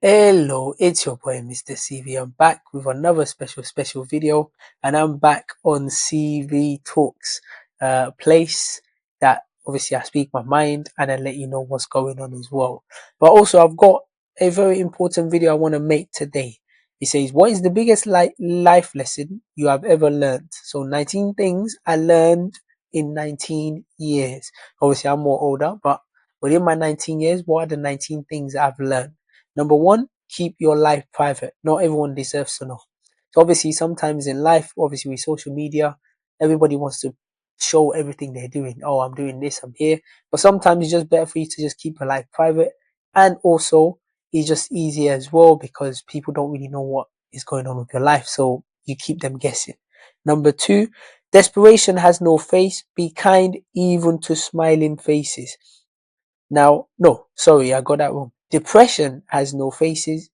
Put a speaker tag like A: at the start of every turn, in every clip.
A: Hello, it's your boy Mr. CV. I'm back with another special video, and I'm back on CV Talks, place that obviously I speak my mind and I let you know what's going on as well. But also, I've got a very important video I want to make today. It says, "What is the biggest life lesson you have ever learned?" So, 19 things I learned in 19 years. Obviously, I'm more older, but within my 19 years, what are the 19 things I've learned? Number one, keep your life private. Not everyone deserves to know. So obviously, sometimes in life, obviously with social media, everybody wants to show everything they're doing. Oh, I'm doing this, I'm here. But sometimes it's just better for you to just keep your life private. And also, it's just easier as well because people don't really know what is going on with your life. So you keep them guessing. Number two, desperation has no face. Be kind even to smiling faces. Now, no, sorry, I got that wrong. Depression has no face.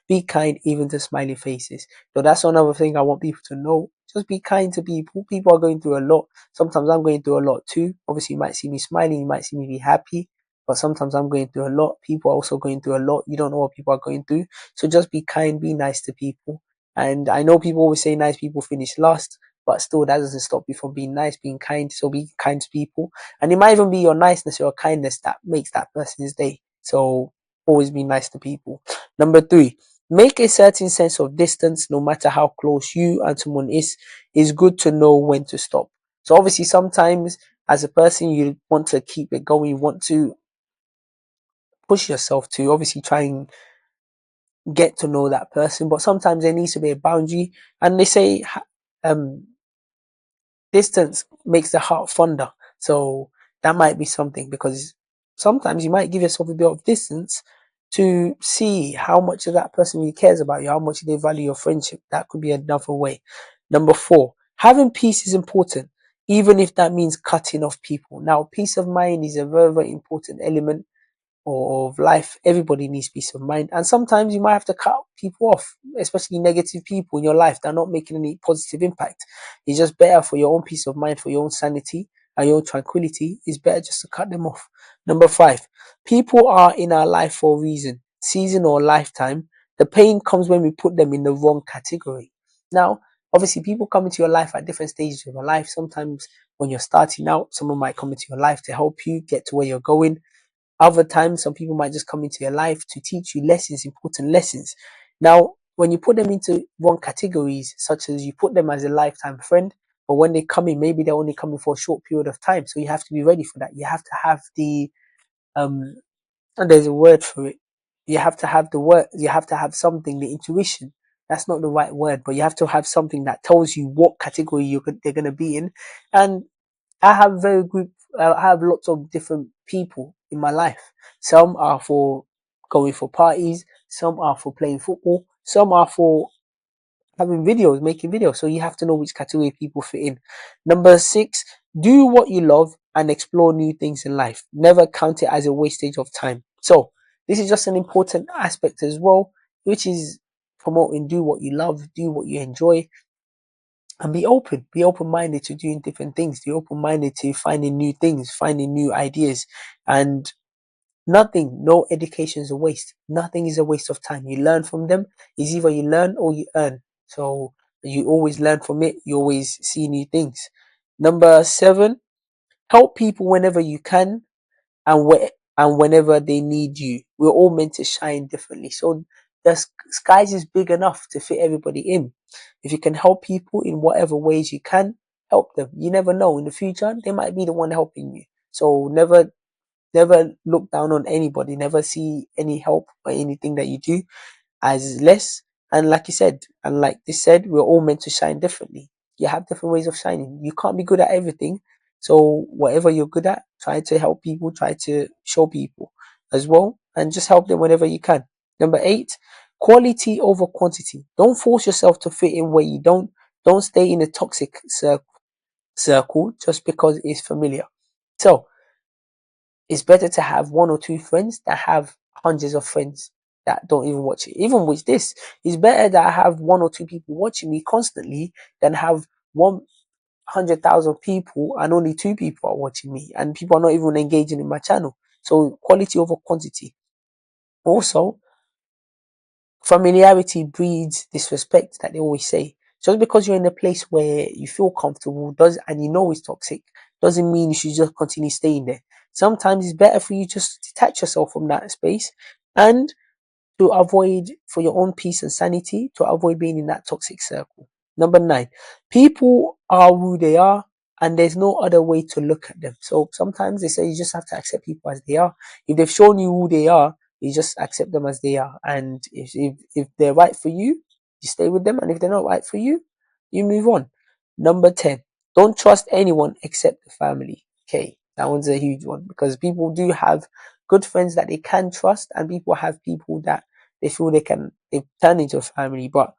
A: Be kind even to smiley faces. So that's another thing I want people to know. Just be kind to people. People are going through a lot. Sometimes I'm going through a lot too. Obviously, you might see me smiling, you might see me be happy, but sometimes I'm going through a lot. People are also going through a lot. You don't know what people are going through. So just be kind, be nice to people. And I know people always say nice people finish last, but still, that doesn't stop you from being nice, being kind. So be kind to people. And it might even be your niceness, your kindness that makes that person's day. So always be nice to people. Number three, make a certain sense of distance no matter how close you and someone is. It's good to know when to stop. So obviously sometimes as a person you want to keep it going, you want to push yourself to obviously try and get to know that person, but sometimes there needs to be a boundary. And they say um distance makes the heart fonder. So that might be something because sometimes you might give yourself a bit of distance to see how much of that person really cares about you, how much they value your friendship. That could be another way. Number four, having peace is important, even if that means cutting off people. Now, peace of mind is a very important element of life. Everybody needs peace of mind, and sometimes you might have to cut people off, especially negative people in your life that are not making any positive impact. It's just better for your own peace of mind, for your own sanity and your own tranquility. It's better just to cut them off. Number five, people are in our life for a reason, season or lifetime. The pain comes when we put them in the wrong category. Now, obviously, people come into your life at different stages of your life. Sometimes when you're starting out, someone might come into your life to help you get to where you're going. Other times, some people might just come into your life to teach you lessons, important lessons. Now, when you put them into one categories, such as you put them as a lifetime friend, but when they come in, maybe they're only coming for a short period of time. So you have to be ready for that. You have to have the um and there's a word for it. You have to have the word, you have to have something, the intuition. That's not the right word, but you have to have something that tells you what category they're gonna be in. And I have I have lots of different people in my life. Some are for going for parties, some are for playing football, some are for having videos, making videos. So you have to know which category people fit in. Number six, do what you love and explore new things in life. Never count it as a wastage of time. So this is just an important aspect as well, which is promoting do what you love, do what you enjoy, and be open-minded to doing different things, be open-minded to finding new things, finding new ideas. And no education is a waste, nothing is a waste of time. You learn from them. It's either you learn or you earn. So you always learn from it, you always see new things. Number seven, help people whenever you can and whenever they need you. We're all meant to shine differently. So the skies is big enough to fit everybody in. If you can help people in whatever ways you can, help them. You never know. In the future, they might be the one helping you. So never look down on anybody. Never see any help or anything that you do as less. And like you said, and like this said, we're all meant to shine differently. You have different ways of shining. You can't be good at everything. So whatever you're good at, try to help people, try to show people as well, and just help them whenever you can. Number eight, quality over quantity. Don't force yourself to fit in where you don't. Don't stay in a toxic circle just because it's familiar. So it's better to have one or two friends that have hundreds of friends that don't even watch it. Even with this, it's better that I have one or two people watching me constantly than have 100,000 people and only two people are watching me and people are not even engaging in my channel. So quality over quantity. Also, Familiarity breeds disrespect, that they always say. Just because you're in a place where you feel comfortable and you know it's toxic, doesn't mean you should just continue staying there. Sometimes it's better for you just to detach yourself from that space and to avoid, for your own peace and sanity, to avoid being in that toxic circle. Number 9, people are who they are, and there's no other way to look at them. So sometimes they say you just have to accept people as they are. If they've shown you who they are, you just accept them as they are. And if they're right for you stay with them. And if they're not right for you move on. Number 10, don't trust anyone except the family. Okay, that one's a huge one, because people do have good friends that they can trust, and people have people that they feel they turn into a family. But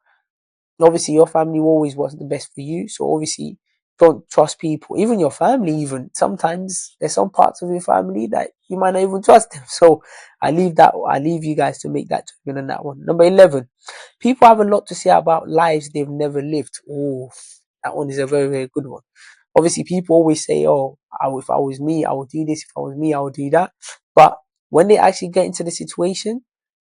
A: obviously your family always was the best for you, so obviously don't trust people, even your family. Even sometimes there's some parts of your family that you might not even trust them. So I leave you guys to make that judgment on that one. Number 11, people have a lot to say about lives they've never lived. Oh, that one is a very, very good one. Obviously people always say, oh, if I was me I would do this, if I was me I would do that. But when they actually get into the situation,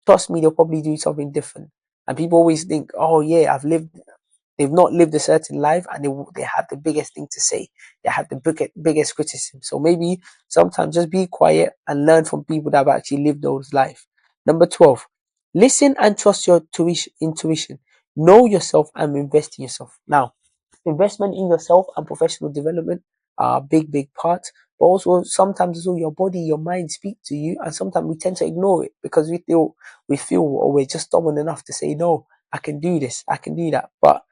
A: trust me, they'll probably do something different. And people always think, oh yeah, they've not lived a certain life, and they have the biggest thing to say. They have the biggest criticism. So maybe sometimes just be quiet and learn from people that have actually lived those life. Number 12, listen and trust your intuition. Know yourself and invest in yourself. Now, investment in yourself and professional development are a big, big part. But also sometimes also your body, your mind speak to you, and sometimes we tend to ignore it because we feel or we're just stubborn enough to say, no, I can do this, I can do that. But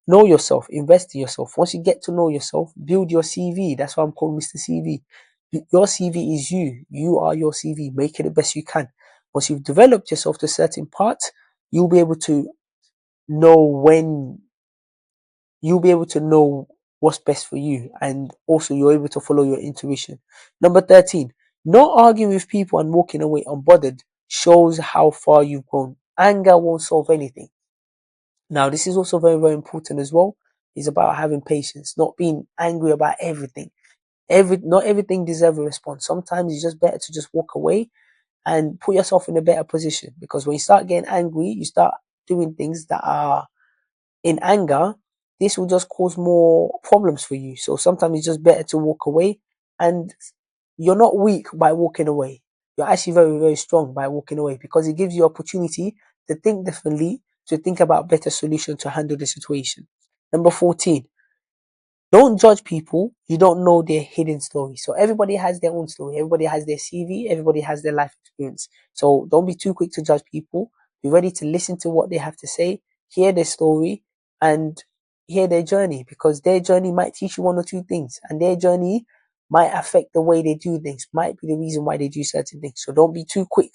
A: know yourself, invest in yourself. Once you get to know yourself, build your CV. That's why I'm called Mr. CV. Your CV is you. You are your CV. Make it the best you can. Once you've developed yourself to certain parts, you'll be able to know when you'll be able to know what's best for you, and also you're able to follow your intuition. Number 13, not arguing with people and walking away unbothered shows how far you've grown. Anger won't solve anything. Now, this is also very, very important as well. It's about having patience, not being angry about everything. Not everything deserves a response. Sometimes it's just better to just walk away and put yourself in a better position, because when you start getting angry, you start doing things that are in anger. This will just cause more problems for you. So sometimes it's just better to walk away, and you're not weak by walking away. You're actually very, very strong by walking away, because it gives you opportunity to think differently, to think about better solution to handle the situation. Number 14, don't judge people. You don't know their hidden story. So everybody has their own story. Everybody has their CV. Everybody has their life experience. So don't be too quick to judge people. Be ready to listen to what they have to say, hear their story, and hear their journey, because their journey might teach you one or two things, and their journey might affect the way they do things, might be the reason why they do certain things. So don't be too quick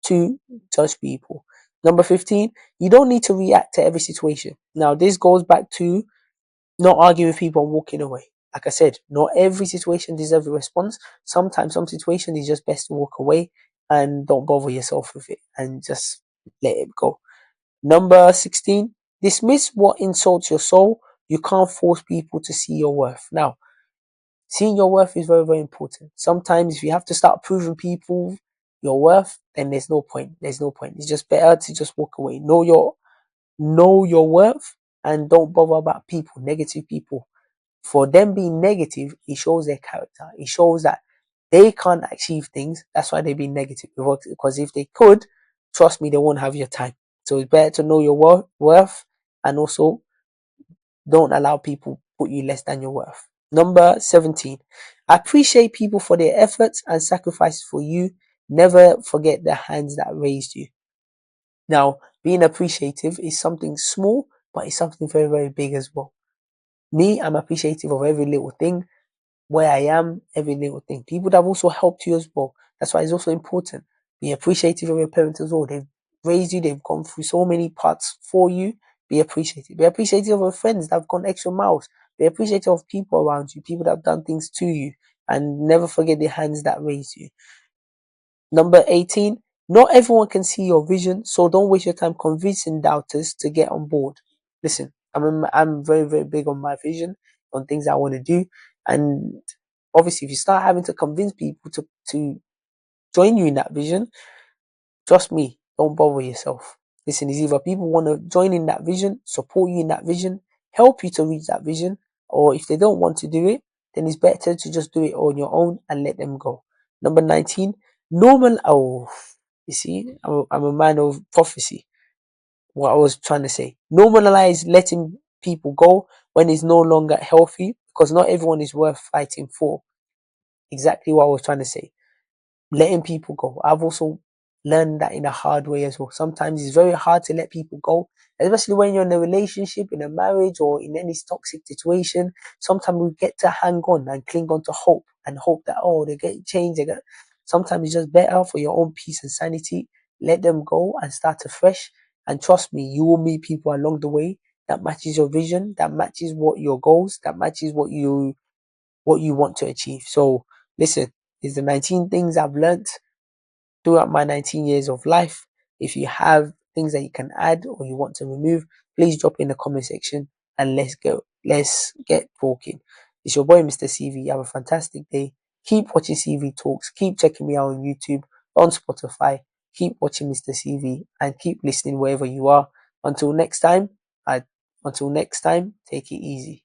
A: to judge people. Number 15, you don't need to react to every situation. Now, this goes back to not arguing with people and walking away. Like I said, not every situation deserves a response. Sometimes some situation is just best to walk away and don't bother yourself with it and just let it go. Number 16, dismiss what insults your soul. You can't force people to see your worth. Now, seeing your worth is very, very important. Sometimes if you have to start proving people your worth, then there's no point. There's no point. It's just better to just walk away. Know your worth, and don't bother about people, negative people. For them being negative, it shows their character. It shows that they can't achieve things. That's why they're being negative. Because if they could, trust me, they won't have your time. So it's better to know your worth, and also don't allow people put you less than your worth. Number 17, appreciate people for their efforts and sacrifices for you. Never forget the hands that raised you. Now, being appreciative is something small, but it's something very, very big as well. Me, I'm appreciative of every little thing, where I am, every little thing. People that have also helped you as well. That's why it's also important. Be appreciative of your parents as well. They've raised you, they've gone through so many parts for you. Be appreciative. Be appreciative of your friends that have gone extra miles. Be appreciative of people around you, people that have done things to you. And never forget the hands that raised you. Number 18, not everyone can see your vision, so don't waste your time convincing doubters to get on board. Listen, I'm very, very big on my vision, on things I want to do. And obviously, if you start having to convince people to join you in that vision, trust me, don't bother yourself. Listen, it's either people want to join in that vision, support you in that vision, help you to reach that vision, or if they don't want to do it, then it's better to just do it on your own and let them go. Number 19, normal. Oh, you see, I'm a man of prophecy. What I was trying to say, normalize letting people go when it's no longer healthy, because not everyone is worth fighting for. Exactly what I was trying to say, letting people go. I've also learned that in a hard way as well. Sometimes it's very hard to let people go, especially when you're in a relationship, in a marriage, or in any toxic situation. Sometimes we get to hang on and cling on to hope and hope that, oh, they get changed. Sometimes it's just better for your own peace and sanity. Let them go and start afresh. And trust me, you will meet people along the way that matches your vision, that matches what your goals, that matches what you want to achieve. So listen, is the 19 things I've learned throughout my 19 years of life. If you have things that you can add or you want to remove, please drop in the comment section and let's go. Let's get talking. It's your boy, Mr. CV. Have a fantastic day. Keep watching CV Talks. Keep checking me out on YouTube, on Spotify. Keep watching Mr. CV and keep listening wherever you are. Until next time, I until next time, take it easy.